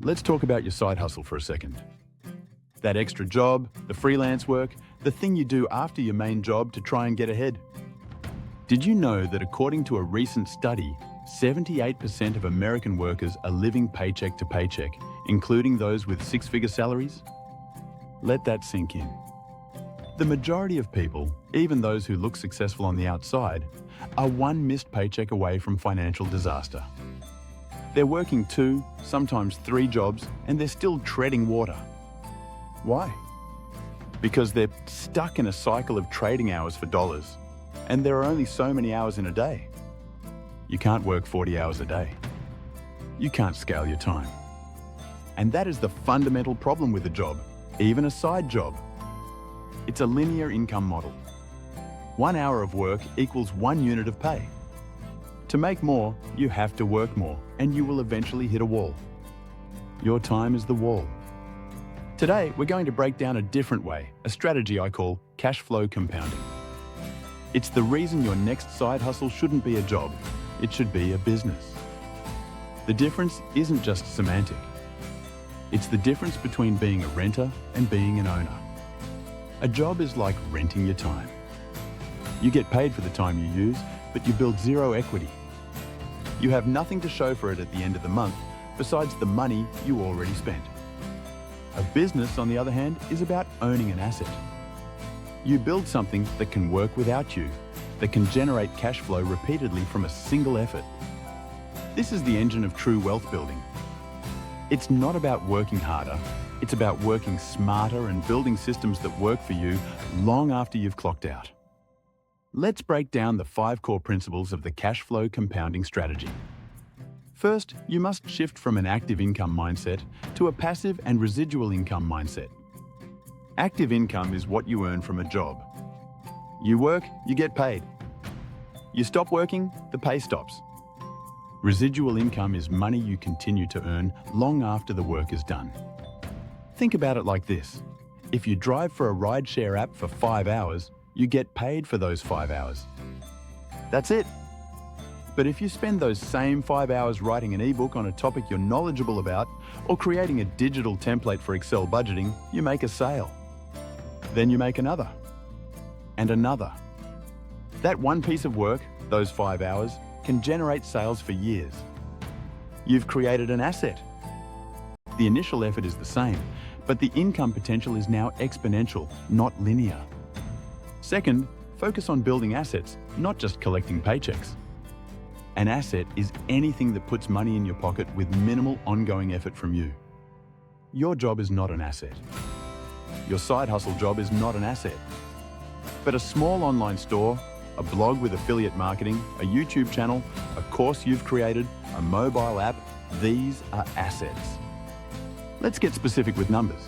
Let's talk about your side hustle for a second. That extra job, the freelance work, the thing you do after your main job to try and get ahead. Did you know that according to a recent study, 78% of American workers are living paycheck to paycheck, including those with six-figure salaries? Let that sink in. The majority of people, even those who look successful on the outside, are one missed paycheck away from financial disaster. They're working 2, sometimes 3 jobs, and they're still treading water. Why? Because they're stuck in a cycle of trading hours for dollars, and there are only so many hours in a day. You can't work 40 hours a day. You can't scale your time. And that is the fundamental problem with a job, even a side job. It's a linear income model. 1 hour of work equals 1 unit of pay. To make more, you have to work more, and you will eventually hit a wall. Your time is the wall. Today, we're going to break down a different way, a strategy I call cash flow compounding. It's the reason your next side hustle shouldn't be a job, it should be a business. The difference isn't just semantic. It's the difference between being a renter and being an owner. A job is like renting your time. You get paid for the time you use, but you build zero equity. You have nothing to show for it at the end of the month, besides the money you already spent. A business, on the other hand, is about owning an asset. You build something that can work without you, that can generate cash flow repeatedly from a single effort. This is the engine of true wealth building. It's not about working harder, it's about working smarter and building systems that work for you long after you've clocked out. Let's break down the 5 core principles of the cash flow compounding strategy. First, you must shift from an active income mindset to a passive and residual income mindset. Active income is what you earn from a job. You work, you get paid. You stop working, the pay stops. Residual income is money you continue to earn long after the work is done. Think about it like this. If you drive for a rideshare app for 5 hours, you get paid for those 5 hours. That's it. But if you spend those same 5 hours writing an ebook on a topic you're knowledgeable about or creating a digital template for Excel budgeting, you make a sale. Then you make another and another. That one piece of work, those 5 hours, can generate sales for years. You've created an asset. The initial effort is the same, but the income potential is now exponential, not linear. Second, focus on building assets, not just collecting paychecks. An asset is anything that puts money in your pocket with minimal ongoing effort from you. Your job is not an asset. Your side hustle job is not an asset. But a small online store, a blog with affiliate marketing, a YouTube channel, a course you've created, a mobile app, these are assets. Let's get specific with numbers.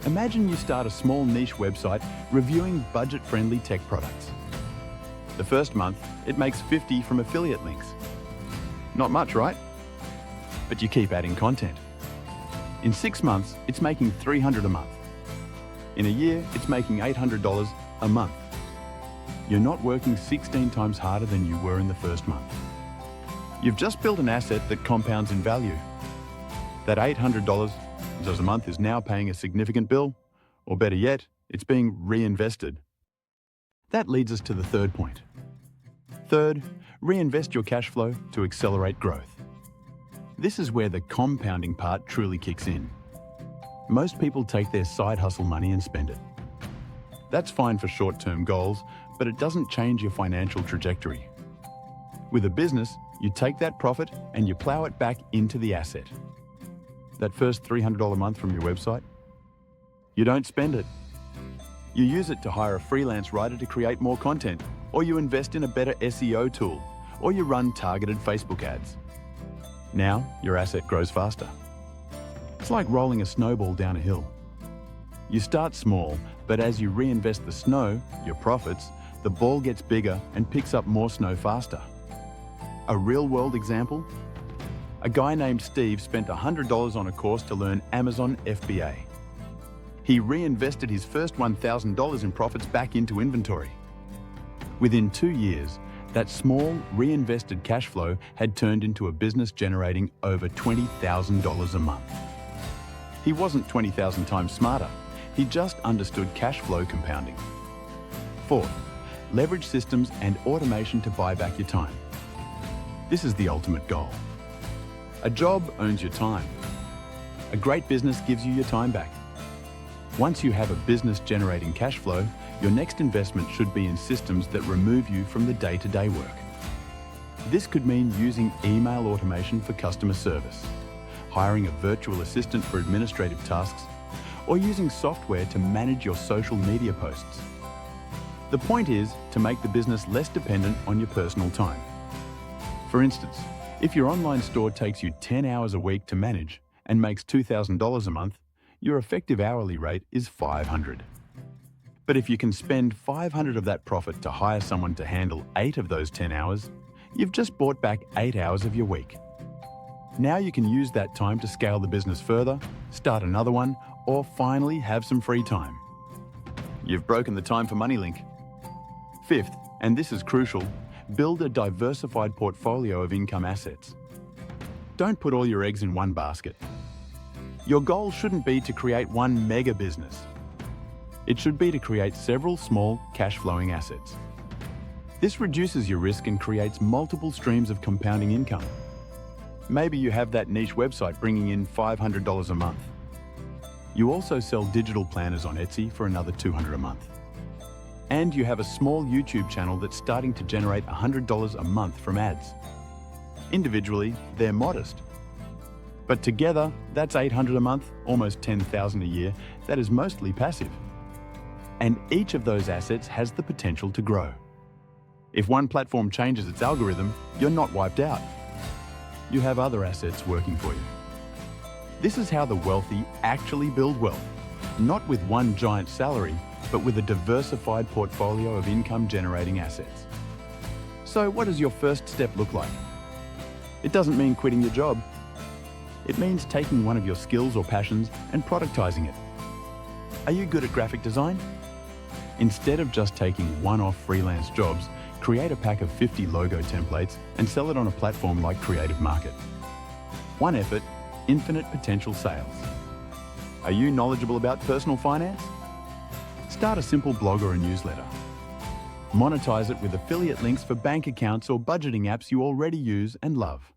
Imagine you start a small niche website reviewing budget-friendly tech products. The first month, it makes $50 from affiliate links. Not much, right? But you keep adding content. In 6 months, it's making $300 a month. In a year, it's making $800 a month. You're not working 16 times harder than you were in the first month. You've just built an asset that compounds in value. That $800 a month is now paying a significant bill, or better yet, it's being reinvested. That leads us to the third point. Third, reinvest your cash flow to accelerate growth. This is where the compounding part truly kicks in. Most people take their side hustle money and spend it. That's fine for short-term goals, but it doesn't change your financial trajectory. With a business, you take that profit and you plow it back into the asset. That first $300 a month from your website, you don't spend it. You use it to hire a freelance writer to create more content, or you invest in a better SEO tool, or you run targeted Facebook ads. Now, your asset grows faster. It's like rolling a snowball down a hill. You start small, but as you reinvest the snow, your profits, the ball gets bigger and picks up more snow faster. A real-world example? A guy named Steve spent $100 on a course to learn Amazon FBA. He reinvested his first $1,000 in profits back into inventory. Within 2 years, That small, reinvested cash flow had turned into a business generating over $20,000 a month. He wasn't 20,000 times smarter. He just understood cash flow compounding. Fourth, leverage systems and automation to buy back your time. This is the ultimate goal. A job owns your time. A great business gives you your time back. Once you have a business generating cash flow, your next investment should be in systems that remove you from the day-to-day work. This could mean using email automation for customer service, hiring a virtual assistant for administrative tasks, or using software to manage your social media posts. The point is to make the business less dependent on your personal time. For instance, if your online store takes you 10 hours a week to manage and makes $2,000 a month, your effective hourly rate is $500. But if you can spend $500 of that profit to hire someone to handle 8 of those 10 hours, you've just bought back 8 hours of your week. Now you can use that time to scale the business further, start another one, or finally have some free time. You've broken the time for money link. Fifth, and this is crucial, build a diversified portfolio of income assets. Don't put all your eggs in one basket. Your goal shouldn't be to create one mega business. It should be to create several small, cash-flowing assets. This reduces your risk and creates multiple streams of compounding income. Maybe you have that niche website bringing in $500 a month. You also sell digital planners on Etsy for another $200 a month. And you have a small YouTube channel that's starting to generate $100 a month from ads. Individually, they're modest. But together, that's $800 a month, almost $10,000 a year, that is mostly passive. And each of those assets has the potential to grow. If one platform changes its algorithm, you're not wiped out. You have other assets working for you. This is how the wealthy actually build wealth, not with one giant salary, but with a diversified portfolio of income-generating assets. So what does your first step look like? It doesn't mean quitting your job. It means taking one of your skills or passions and productizing it. Are you good at graphic design? Instead of just taking one-off freelance jobs, create a pack of 50 logo templates and sell it on a platform like Creative Market. One effort, infinite potential sales. Are you knowledgeable about personal finance? Start a simple blog or a newsletter. Monetize it with affiliate links for bank accounts or budgeting apps you already use and love.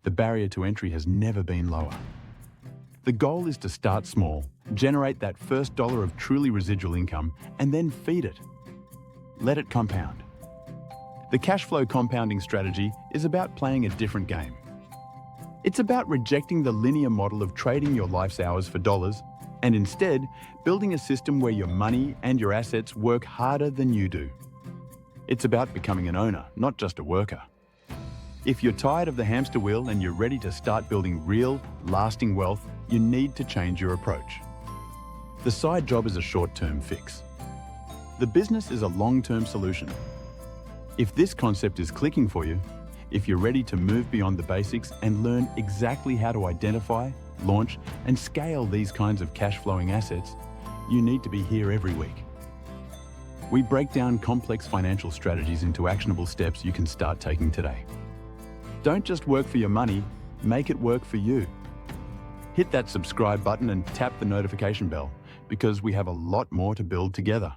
The barrier to entry has never been lower. The goal is to start small, generate that first dollar of truly residual income, and then feed it. Let it compound. The cash flow compounding strategy is about playing a different game. It's about rejecting the linear model of trading your life's hours for dollars and instead building a system where your money and your assets work harder than you do. It's about becoming an owner, not just a worker. If you're tired of the hamster wheel and you're ready to start building real, lasting wealth, you need to change your approach. The side job is a short-term fix. The business is a long-term solution. If this concept is clicking for you, if you're ready to move beyond the basics and learn exactly how to identify, launch, and scale these kinds of cash-flowing assets, you need to be here every week. We break down complex financial strategies into actionable steps you can start taking today. Don't just work for your money, make it work for you. Hit that subscribe button and tap the notification bell because we have a lot more to build together.